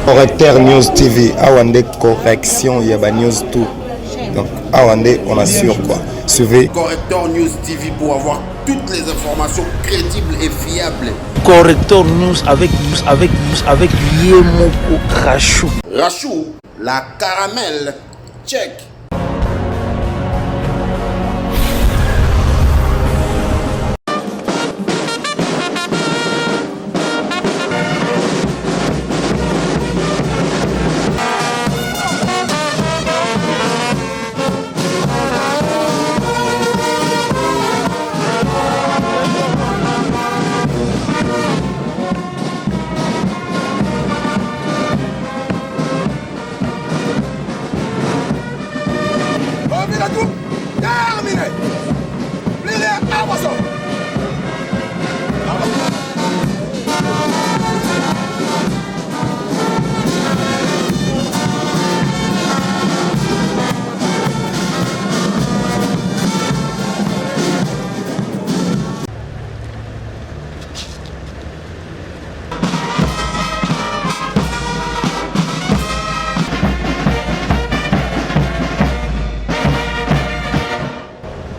Correcteur News TV, Awande correction, il y a news tout. Donc Awande, on assure quoi. Suivez Correcteur News TV pour avoir toutes les informations crédibles et fiables. Correcteur News avec Yemoko Rachou. Rachou, la caramel, check.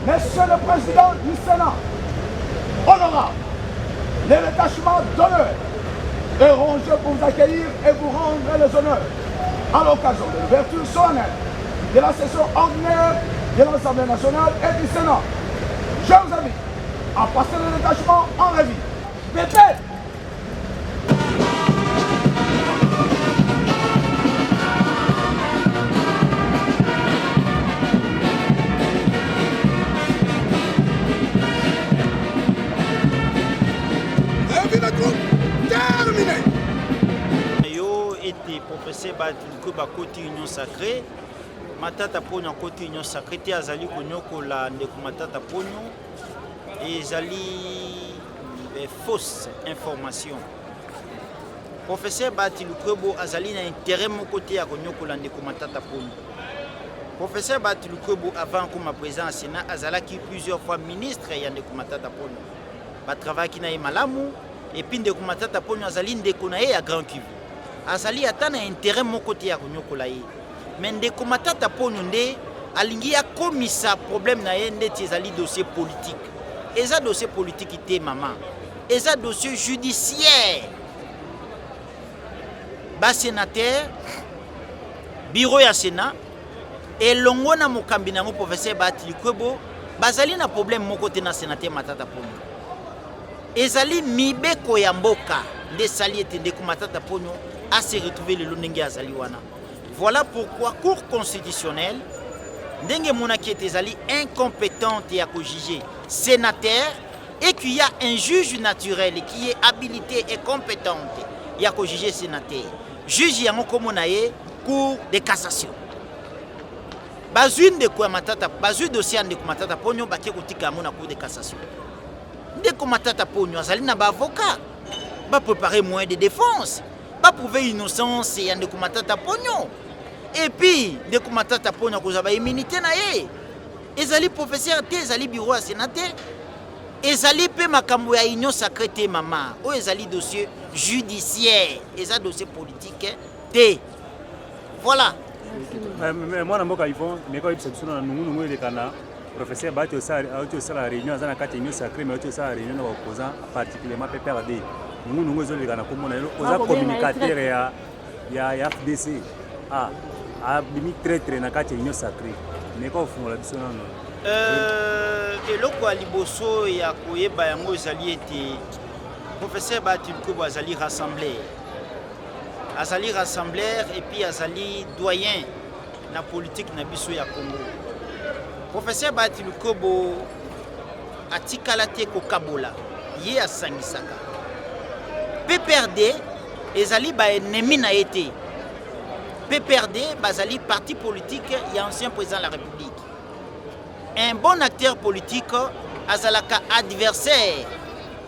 Monsieur le Président du Sénat, honorable, les détachements d'honneur est rangé pour vous accueillir et vous rendre les honneurs à l'occasion de l'ouverture solennelle de la session ordinaire de l'Assemblée nationale et du Sénat. Je vous invite à passer le détachement en revue. Pépé! Yo était professeur Batiluko Bakoti Union Sacrée. Matata Pogno Koti Union Sacrée te azali konyoko la ndeko Matata Pogno et azali fausse information. Professeur Batiluko azali na intérêt mon côté à konyoko la ndeko Matata Pogno. Professeur Batiluko avant comme président au Sénat azalaki plusieurs fois ministre ya ndeko Matata Pogno. Ba travail qui na malamu et puis ndeko Matata Pogno azali ndeko na ye ya Grand Kivu. Azali atana intérêt mon côté ya konyoko la ye. Mais ndeko Matata Pogno nde alingi akomisa problème na ye nde ezali dossier politique. Eza dossier politique te maman. Eza dossier judiciaire. Ba sénateur bureau ya Sénat et longo na mokambi nango professeur Batiluko bazali na problème moko te na sénateur Matata Pogno. Ezali mibeko ya mboka nde sali ete ndeko Matata Pogno a se retrouver le lonenge azali wana. Voilà pourquoi Cour constitutionnelle ndenge monaki ete ezali incompétente ya ko juger sénateur et qu'il y a un juge naturel qui est habilité et compétente ya ko juger sénateur. Juge yango komo na ye Cour de cassation. Bazui ndeko Matata, bazui dossier ndeko Matata Pogno bakie kotika yango na Cour de cassation. Ndeko Matata Pogno azali na ba avocat ba préparer moyen de défense ba prouver innocence ya ndeko Matata Pogno et puis ndeko Matata Pogno kozaba immunité na ye ezali professeur te ezali bureau ya sénateur ezali pe makambo ya union sacrée te mama o ezali dossier judiciaire eza dossier politique te voilà. Mais moi na mboka ifon meko ibisa na nungu elekana professeur Bati osala réunion azana kati union sacrée mais osala réunion na opposant particulièrement PPRD nungu ezolekana komona oza communicateur ya FDC a bimi très na kati union sacrée meko fungola biso nano eloko ya liboso ya koyeba yango ezali ete professeur Batiluko azali rassembleur et puis azali doyen na politique na biso ya Congo. Professeur Batiluko atikala te kokabola ye asangisaka PPRD ezali ba ennemi na été. PPRD bazali parti politique et ancien président de la République. Un bon acteur politique azalaka adversaire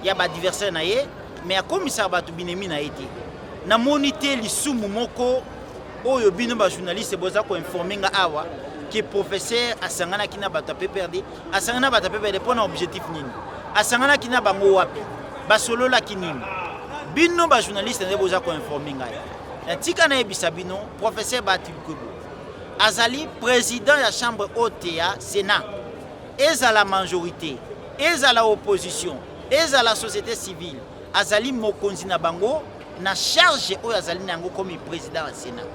ya ba adversaire na ye mais akomisa batu binemi na été. Na monité lisumu moko oyo bino ba journaliste boza ko informer nga awa que professeur asangana kina batu PPRD asangana batu PPRD pona objectif nini asangana kina bango wapi basolola kinini bino ba journaliste nde boza ko informer ngai tika na ebisabino professeur Batil Kobo azali président de la chambre haute ya Sénat eza la majorité eza la opposition eza la société civile azali mokonzi na bango na charge oyo azali nango comme président du Sénat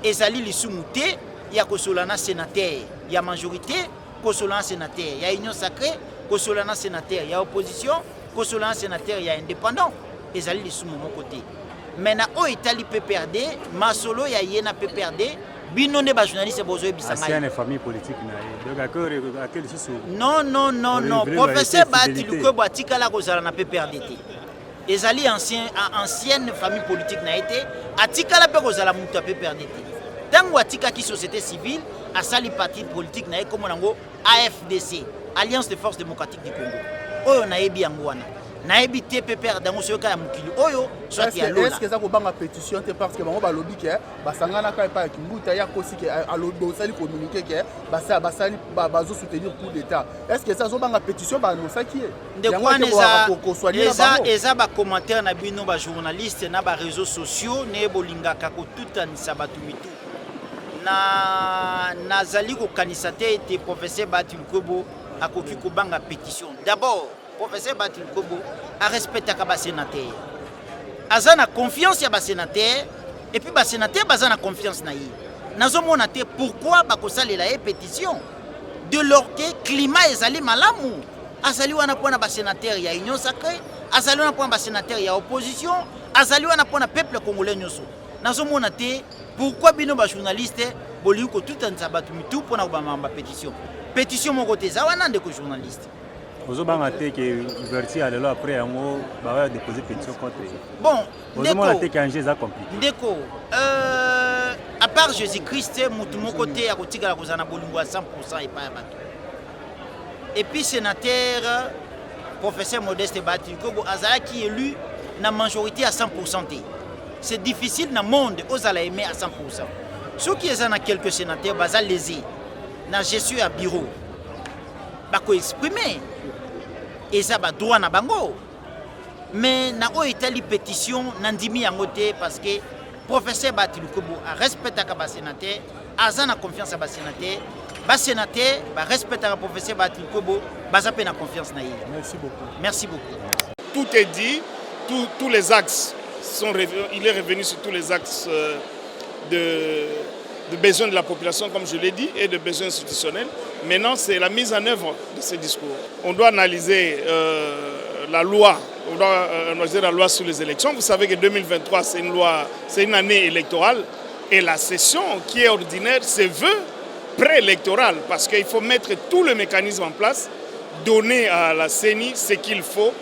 ezali lisumu te ya kosolana sénateur ya majorité kosolana sénateur ya union sacrée kosolana sénateur ya opposition kosolana sénateur ya indépendant ezali lisumu moko te maintenant oyo etali PPRD masolo ya ye na PPRD bino ne ba journaliste bozo ebisa ngai ancienne famille politique na ye donc à quel sous non professeur Batil Kobo atikala kozala na PPRD te ezali ancienne famille politique na été atikala pe kozala mutu ya PPRD te tango atikaki société civile asali parti politique na ye comme nango AFDC Alliance des Forces Démocratiques du Congo oyo na yebi yango wana na yebi te PPRD dango soyoka ya mukili oyo soit ya lola est-ce que ça ko banga pétition te parce que bango ba lobby ke basangana ka pa kimbuta ya kosi ke alobi osali communiquer ke basali bazo soutenir coup d'état est-ce que ça zo banga pétition ba no saki eza ba commentaire na bino ba journaliste na ba réseaux sociaux ne bolingaka ko tutanisa batu mitu na nazali ko kanisa te ete professeur Batil Kobo akoki ko banga pétition d'abord professeur Batil Kobo a respecté ka ba sénateur azana confiance ya ba sénateur et puis ba sénateur bazana confiance na ye nazomona te pourquoi ba kosalela e pétition de leur que climat ezali malamu azali wana pona ba sénateur ya union sacrée azali wana pona ba sénateur ya opposition azali wana pona peuple congolais nyoso nazomona te pourquoi bino ba journaliste boli ko tout en sabatu mitu pona ba mamba pétition mon côté za wana ndeko journaliste ozo banga te ke ouverture alelo après yango ba va déposer pétition contre bon ndeko te kanje za compliqué ndeko à part Jésus-Christ mutu mon côté ya kotikala kozana bolingo à 100% et pas bato et puis sénateur professeur Modeste Batil Kobo azalaki élu na majorité à 100% te c'est difficile dans le monde aux ala aimer à 100%. Ceux qui sont quelques sénateurs, ils sont lésés. Dans la gestion à bureau, ils peuvent exprimer. Et ça va droit na bango. Mais dans l'Italie pétition, nandimi angote parce que professeur Batil Kobo a respecté les sénateurs, a confiance à les sénateurs, les sénateurs respectent le professeur Batil Kobo, ils ont confiance en lui. Merci beaucoup. Merci beaucoup. Tout est dit, tous les axes. Il est revenu sur tous les axes de besoins de la population, comme je l'ai dit, et de besoins institutionnels. Maintenant, c'est la mise en œuvre de ces discours. On doit analyser la loi, on doit analyser la loi sur les élections. Vous savez que 2023, c'est une année électorale, et la session qui est ordinaire se veut préélectorale, parce qu'il faut mettre tout le mécanisme en place, donner à la CENI ce qu'il faut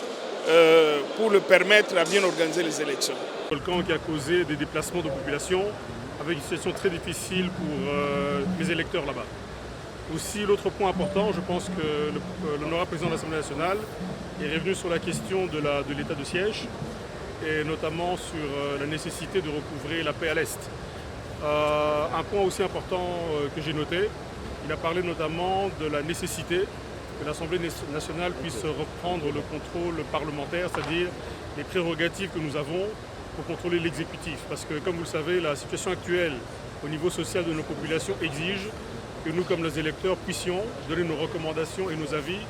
pour le permettre à bien organiser les élections. Le volcan qui a causé des déplacements de population avec une situation très difficile pour les électeurs là-bas. Aussi, l'autre point important, je pense que l'honorable président de l'Assemblée nationale est revenu sur la question de l'état de siège et notamment sur la nécessité de recouvrer la paix à l'Est. Un point aussi important que j'ai noté, il a parlé notamment de la nécessité que l'Assemblée nationale puisse reprendre le contrôle parlementaire, c'est-à-dire les prérogatives que nous avons pour contrôler l'exécutif. Parce que, comme vous le savez, la situation actuelle au niveau social de nos populations exige que nous, comme les électeurs, puissions donner nos recommandations et nos avis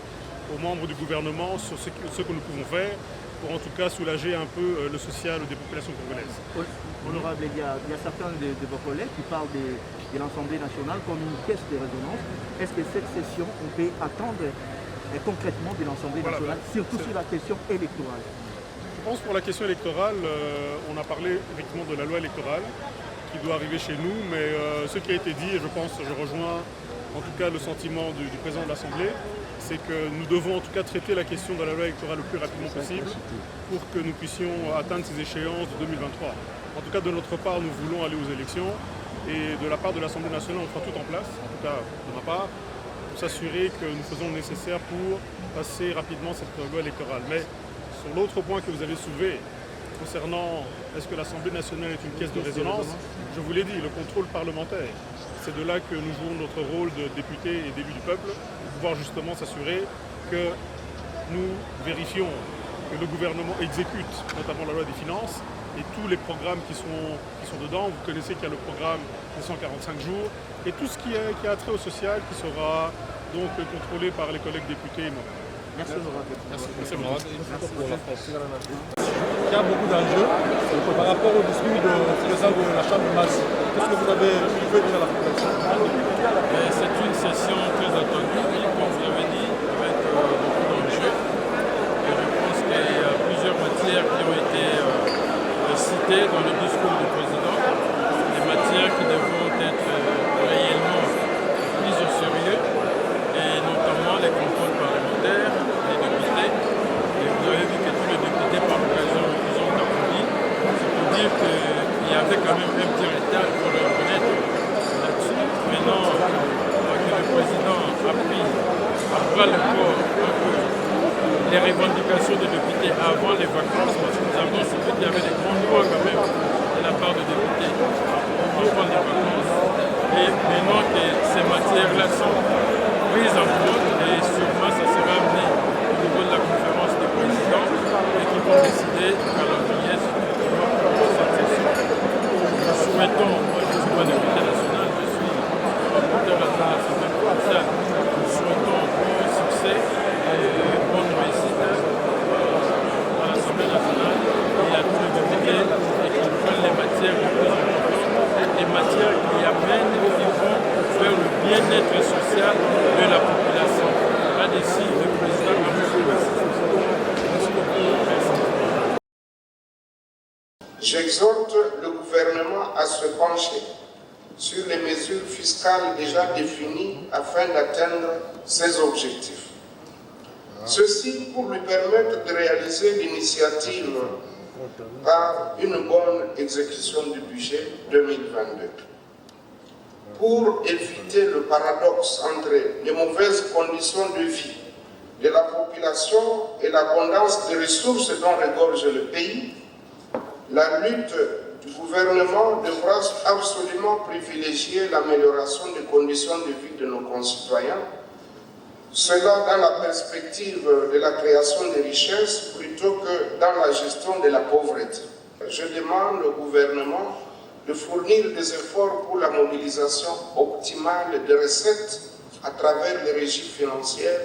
aux membres du gouvernement sur ce que nous pouvons faire pour en tout cas soulager un peu le social des populations congolaises. Honorable, il y a certains de vos collègues qui parlent de l'Assemblée nationale comme une caisse de résonance. Est-ce que cette session, on peut attendre concrètement de l'Assemblée nationale, surtout sur la question électorale? Je pense pour la question électorale, on a parlé effectivement de la loi électorale qui doit arriver chez nous, mais ce qui a été dit, et je pense, je rejoins en tout cas le sentiment du président de l'Assemblée, c'est que nous devons en tout cas traiter la question de la loi électorale le plus rapidement possible pour que nous puissions atteindre ces échéances de 2023. En tout cas, de notre part, nous voulons aller aux élections et de la part de l'Assemblée nationale, on fera tout en place, en tout cas de ma part, pour s'assurer que nous faisons le nécessaire pour passer rapidement cette loi électorale. Mais sur l'autre point que vous avez soulevé, concernant est-ce que l'Assemblée nationale est une caisse de résonance, je vous l'ai dit, le contrôle parlementaire. C'est de là que nous jouons notre rôle de député et d'élu du peuple, pour pouvoir justement s'assurer que nous vérifions que le gouvernement exécute, notamment la loi des finances, et tous les programmes qui sont dedans. Vous connaissez qu'il y a le programme des 145 jours, et tout ce qui a trait au social qui sera donc contrôlé par les collègues députés et moi. Merci Laurent. Merci pour la France. Il y a beaucoup d'enjeux par rapport au discours du président de la Chambre basse. Qu'est-ce que vous avez fait dire à la population? C'est une session très attendue, comme vous l'avez dit, avec beaucoup d'enjeux. Et je pense qu'il y a plusieurs matières qui ont été citées dans le discours du président, des matières qui devront être réellement prises au sérieux, et notamment les contrôles parlementaires, les députés. Et vous avez vu que tous les députés, par l'occasion, ils ont applaudi. C'est pour dire qu'il y avait quand même un petit retard, il faut le reconnaître là-dessus. Maintenant que le président a pris à bras le corps les revendications des députés avant les vacances, parce que nous avons suivi qu'il y avait des grands droits quand même de la part des députés avant les vacances. Et maintenant que ces matières-là sont prises en compte, et sûrement ça sera amené au niveau de la conférence des présidents et qui vont décider du calendrier pour cette session. Nous souhaitons, moi je suis pas député national, je suis rapporteur à l'Assemblée provinciale, nous souhaitons bon succès et bonne réussite à l'Assemblée nationale et à tous les députés et qu'ils prennent les matières les plus importantes, les matières qui amènent et qui vont vers le bien-être social de la population. Là-dessus, le président a beaucoup d'insistance. Merci beaucoup. J'exhorte le gouvernement à se pencher sur les mesures fiscales déjà définies afin d'atteindre ses objectifs. Ceci pour lui permettre de réaliser l'initiative par une bonne exécution du budget 2022. Pour éviter le paradoxe entre les mauvaises conditions de vie de la population et l'abondance des ressources dont regorge le pays, la lutte du gouvernement devra absolument privilégier l'amélioration des conditions de vie de nos concitoyens, cela dans la perspective de la création de richesses plutôt que dans la gestion de la pauvreté. Je demande au gouvernement de fournir des efforts pour la mobilisation optimale des recettes à travers les régies financières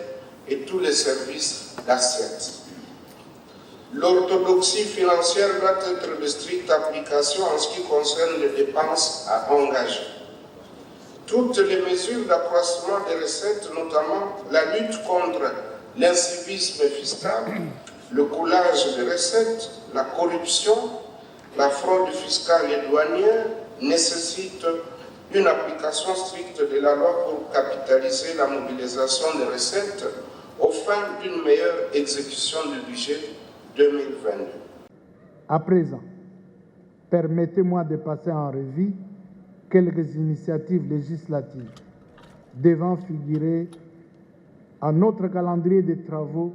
et tous les services d'assiette. L'orthodoxie financière doit être de stricte application en ce qui concerne les dépenses à engager. Toutes les mesures d'accroissement des recettes, notamment la lutte contre l'incivisme fiscal, le coulage des recettes, la corruption, la fraude fiscale et douanière, nécessitent une application stricte de la loi pour capitaliser la mobilisation des recettes aux fins d'une meilleure exécution du budget 2022. À présent, permettez-moi de passer en revue quelques initiatives législatives devant figurer à notre calendrier de travaux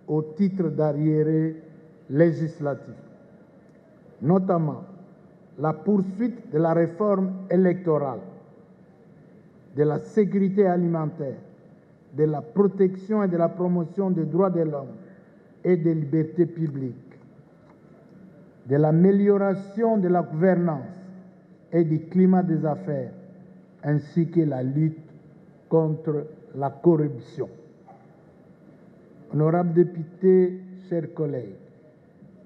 au titre d'arriérés législatifs, notamment la poursuite de la réforme électorale, de la sécurité alimentaire, de la protection et de la promotion des droits de l'homme et des libertés publiques, de l'amélioration de la gouvernance et du climat des affaires, ainsi que la lutte contre la corruption. Honorables députés, chers collègues,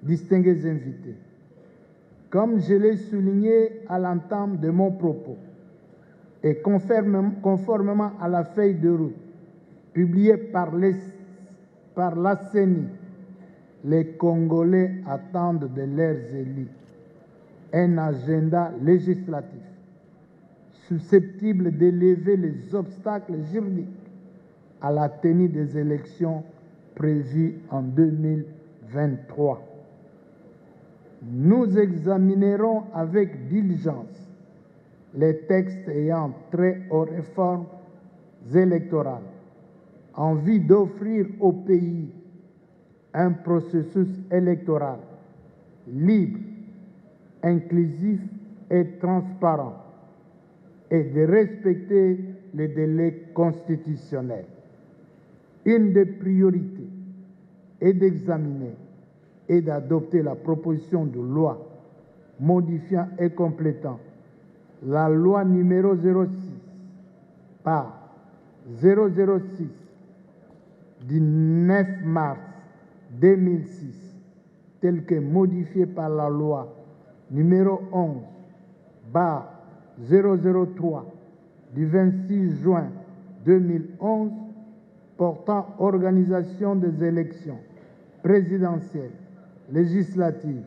distingués invités, comme je l'ai souligné à l'entame de mon propos, et conformément à la feuille de route publiée par la CENI, les Congolais attendent de leurs élus un agenda législatif susceptible d'élever les obstacles juridiques à la tenue des élections prévues en 2023. Nous examinerons avec diligence les textes ayant trait aux réformes électorales en vue d'offrir au pays un processus électoral libre, inclusif et transparent et de respecter les délais constitutionnels. Une des priorités est d'examiner et d'adopter la proposition de loi modifiant et complétant la loi numéro 06 par 006 du 9 mars 2006, telle que modifiée par la loi numéro 11 bar 003 du 26 juin 2011 portant organisation des élections présidentielles, législatives,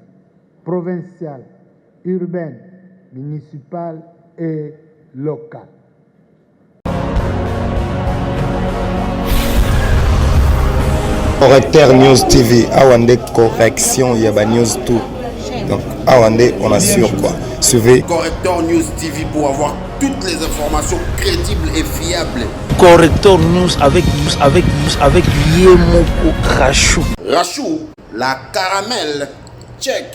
provinciales, urbaines, municipales et locales. Correcteur News TV, Awande correction, il y a news tout. Donc, Awande, on assure quoi. Suivez Correcteur News TV pour avoir toutes les informations crédibles et fiables. Correcteur News avec Yemoko Rachou. Rachou, la caramel, check.